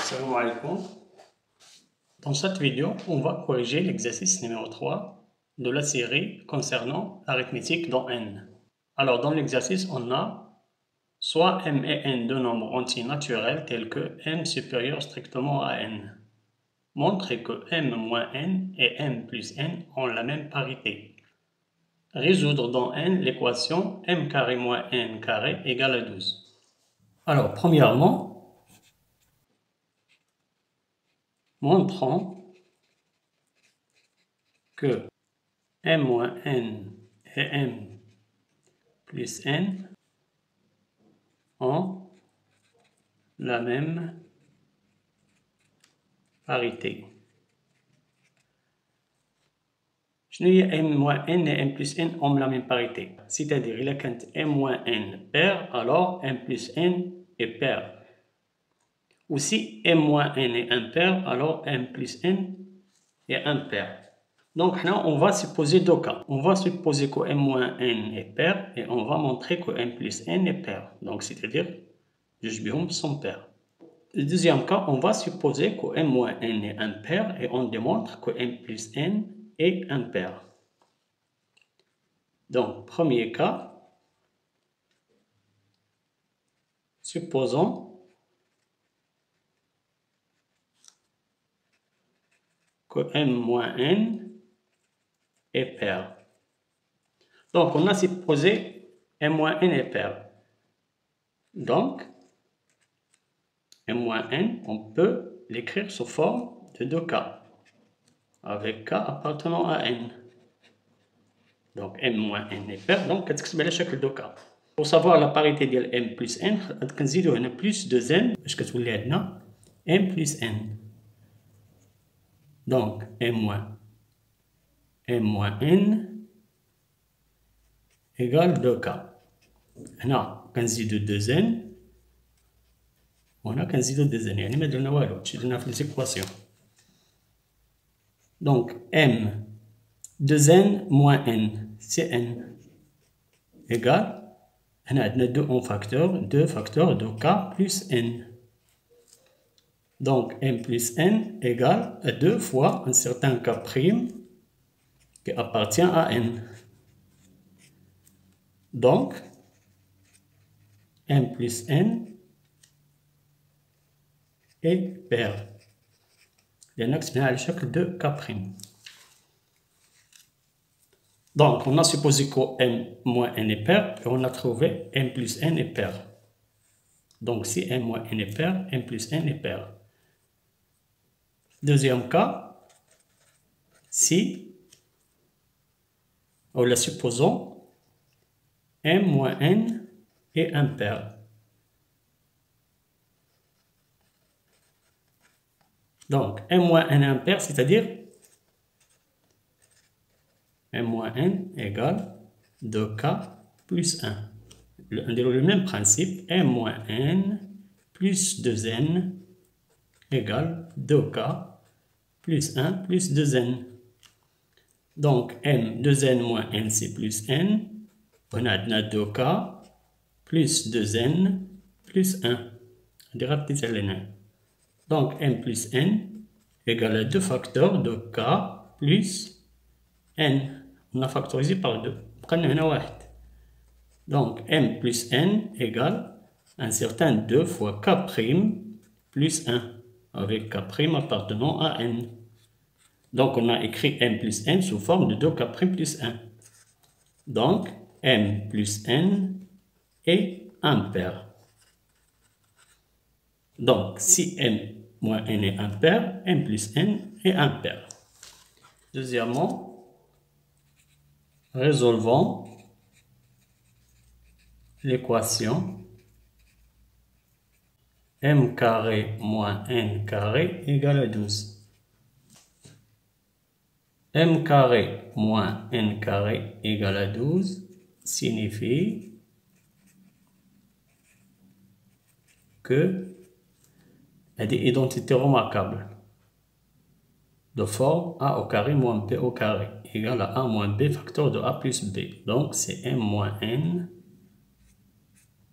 Salam alaikum. Dans cette vidéo, on va corriger l'exercice numéro 3 de la série concernant l'arithmétique dans n. Alors, dans l'exercice, on a soit m et n deux nombres entiers naturels tels que m supérieur strictement à n. Montrez que m moins n et m plus n ont la même parité. Résoudre dans n l'équation m carré moins n carré égale à 12. Alors, premièrement, montrons que m moins n et m plus n ont la même parité. Je dis m moins n et m plus n ont la même parité. C'est-à-dire, il a quand m moins n pair, alors m plus n est pair. Ou si m moins n est impair, alors m plus n est impair. Donc là, on va supposer deux cas. On va supposer que m moins n est pair et on va montrer que m plus n est pair. Donc, c'est-à-dire, juge sont pairs. Le deuxième cas, on va supposer que m moins n est impair et on démontre que m plus n est impair. Donc, premier cas, supposons que m moins n est pair. Donc, on a supposé m moins n est pair. Donc, m moins n, on peut l'écrire sous forme de deux cas, avec k appartenant à n. Donc, m moins n est pair, donc, كتكتب على شكل دو كا. Pour savoir la parité ديال m plus n, كنزيدو هنا plus 2n باش كتولي عندنا m plus n. Donc, m moins n égale 2k. هنا كنزيدو 2n وهنا كنزيدو 2n، يعني ما درنا والو، هادشي درنا في ليزيكواسيون. Donc, m 2n moins n, c'est n, égale, on a 2 en facteur, 2 facteurs de k plus n. Donc, m plus n égale à 2 fois un certain k' qui appartient à n. Donc, m plus n est pair. لأننا كتبناها على شكل de k'. Donc, on a supposé que m moins n est pair et on a trouvé m plus n est pair. Donc, si m moins n est pair, m plus n est pair. Deuxième cas, si, ou la supposons, m moins n est impair. Donc, m moins n est impair, c'est-à-dire m moins n égale 2k plus 1. On déroule le même principe, m moins n plus 2n égale 2k plus 1 plus 2n. Donc, m 2n moins n, c'est plus n. On a 2k plus 2n plus 1. On dira petit n. Donc, m plus n égale à 2 facteurs de k plus n. On a factorisé par 2. Donc, m plus n égale un certain 2 fois k' plus 1, avec k' appartenant à n. Donc, on a écrit m plus n sous forme de 2k' plus 1. Donc, m plus n est impair. Donc, si m moins n est impair, m plus n est impair. Deuxièmement, résolvons l'équation m carré moins n carré égale à 12. m carré moins n carré égale à 12 signifie que il y a des identités remarquables de forme a au carré moins b au carré égale à a moins b facteur de a plus b. Donc, c'est m moins n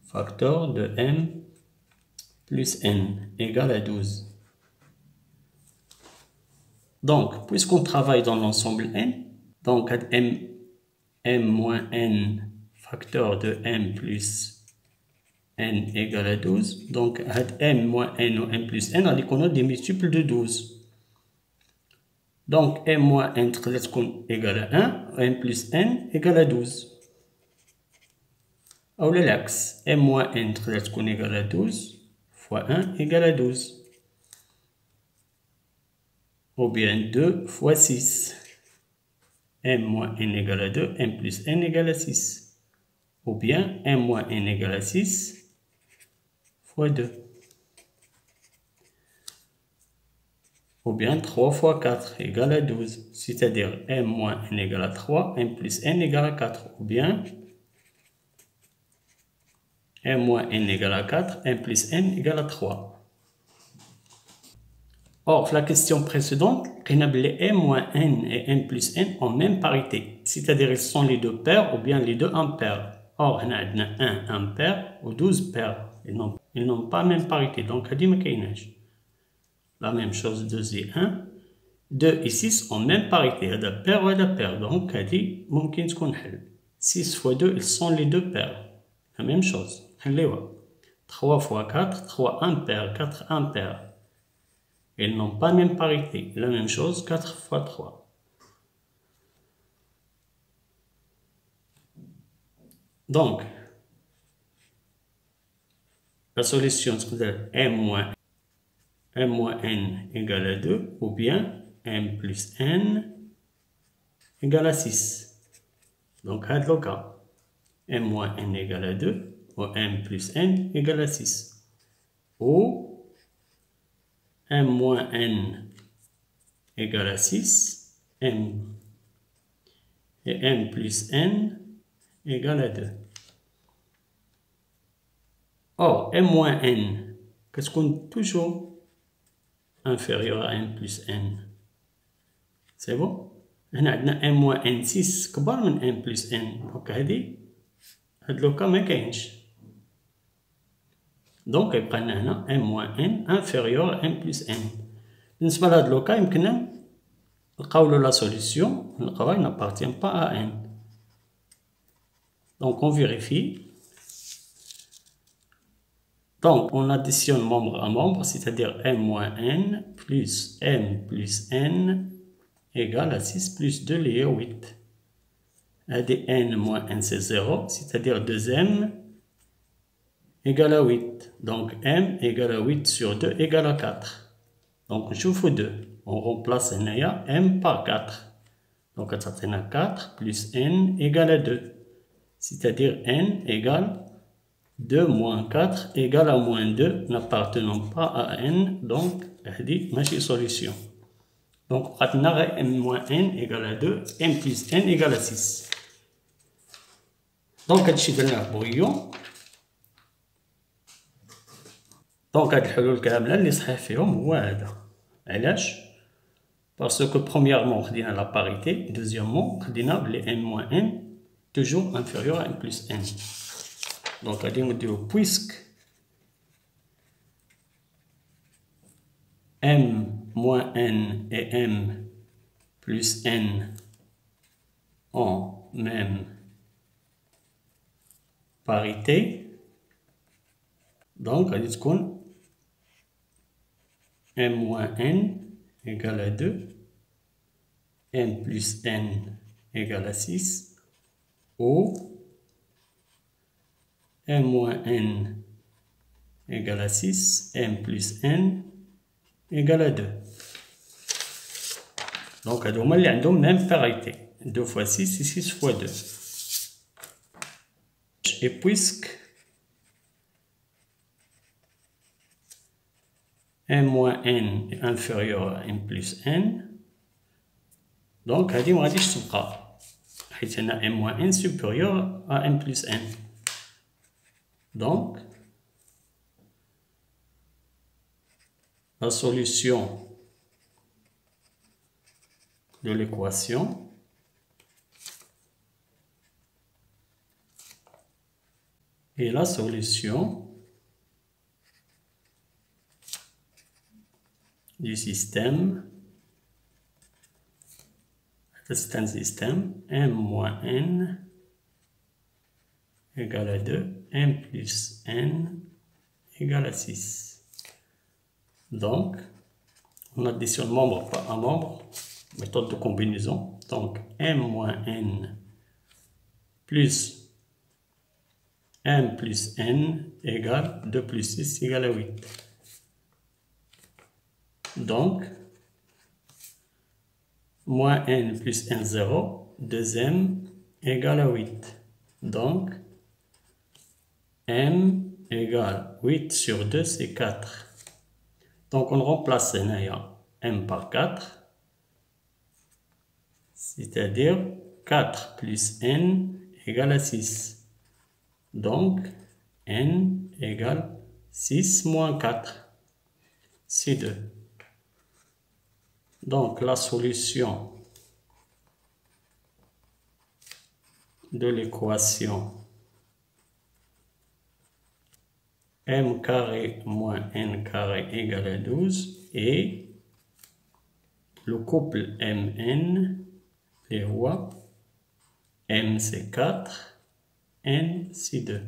facteur de m plus n égale à 12. Donc, puisqu'on travaille dans l'ensemble n, donc m moins n facteur de m plus n égale à 12. Donc, m moins n ou m plus n, on a des multiples de 12. Donc, m moins n égale à 1, m plus n égale à 12. Ou l'axe, m moins n égale à 12 fois 1 égale à 12. Ou bien 2 fois 6. M moins n égale à 2, m plus n égale à 6. Ou bien m moins n égale à 6 fois 2. Ou bien 3 fois 4 égale à 12. C'est-à-dire m moins n égale à 3, m plus n égale à 4. Ou bien m moins n égale à 4, m plus n égale à 3. Or, la question précédente, on a les m moins n et m plus n en même parité. C'est-à-dire ils sont les deux paires ou bien les deux impaires. Or, on a 1 impair ou 12 paires. Ils n'ont pas la même parité. Donc, on dit la même chose, 2 et 1. 2 et 6 en même parité. Il y a paire ou il y a paire. Donc, on dit, ممكن تكون حل. 6 fois 2, ils sont les deux paires. La même chose. 3 fois 4, 3 impaires, 4 impaires. Ils n'ont pas la même parité. La même chose, 4 fois 3. Donc, la solution, c'est m moins n égale à 2 ou bien m plus n égale à 6. Donc, c'est le cas. M moins n égale à 2 ou m plus n égale à 6. Ou m moins n égale à 6, m et m plus n égale à 2. Or, m moins n, qu'est-ce qu'on est toujours inférieur à m plus n? C'est bon? On a m moins n 6 كبر من m plus n. Donc, هذا le cas ما كاينش. Donc, يبقى لنا هنا m moins n inférieur à m plus n. بالنسبة لهذا le cas يمكننا نلقاو له la solution. نلقاوها n'appartient pas à n. Donc, on vérifie. Donc, on additionne membre à membre, c'est-à-dire m moins n plus n égale à 6 plus 2 lié à 8. n moins n c'est 0, c'est-à-dire 2m égale à 8. Donc, m égale à 8 sur 2 égale à 4. Donc, je fais 2. On remplace m par 4. Donc, ça fait 4 plus n égale à 2. C'est-à-dire n égale 2 moins 4 égale à moins 2 n'appartenant pas à n. Donc, c'est ma solution. Donc, on a m moins n égale à 2, m plus n égale à 6. Donc, هادشي درناه بغيون. دونك هاد الحلول كاملة اللي صحيح فيهم هو هذا. علاش؟ باسكو برومييرمون خدينا لا باريتي، دوزيامون خدينا بلي m moins n toujours inférieur à m plus n. Donc, غادي نديرو puisque m moins n et m plus n en même parité. Donc, غادي تكون m moins n égale à 2, m plus n égale à 6, ou m moins n égale à 6, m plus n égale à 2. Donc, هادو هما اللي عندهم même parité. 2 fois 6 et 6 fois 2. Et puisque m moins n est inférieur à m plus n, donc هادي ما غاديش تبقى حيت هنا m moins n supérieur à m plus n. Donc, la solution de l'équation est la solution du système C'est un système. M moins N égale à 2. M plus N égale à 6. Donc, on additionne membre par un membre. Méthode de combinaison. Donc, M moins N plus M plus N égale 2 plus 6 égale à 8. Donc, moins N plus N0, 2M égale à 8. Donc, M égale 8 sur 2, c'est 4. Donc, on remplace M par 4. C'est-à-dire 4 plus N égale à 6. Donc, N égale 6 moins 4. C'est 2. Donc, la solution de l'équation M carré moins N carré égale à 12 et le couple Mn, les voies, M c'est 4, N c'est 2.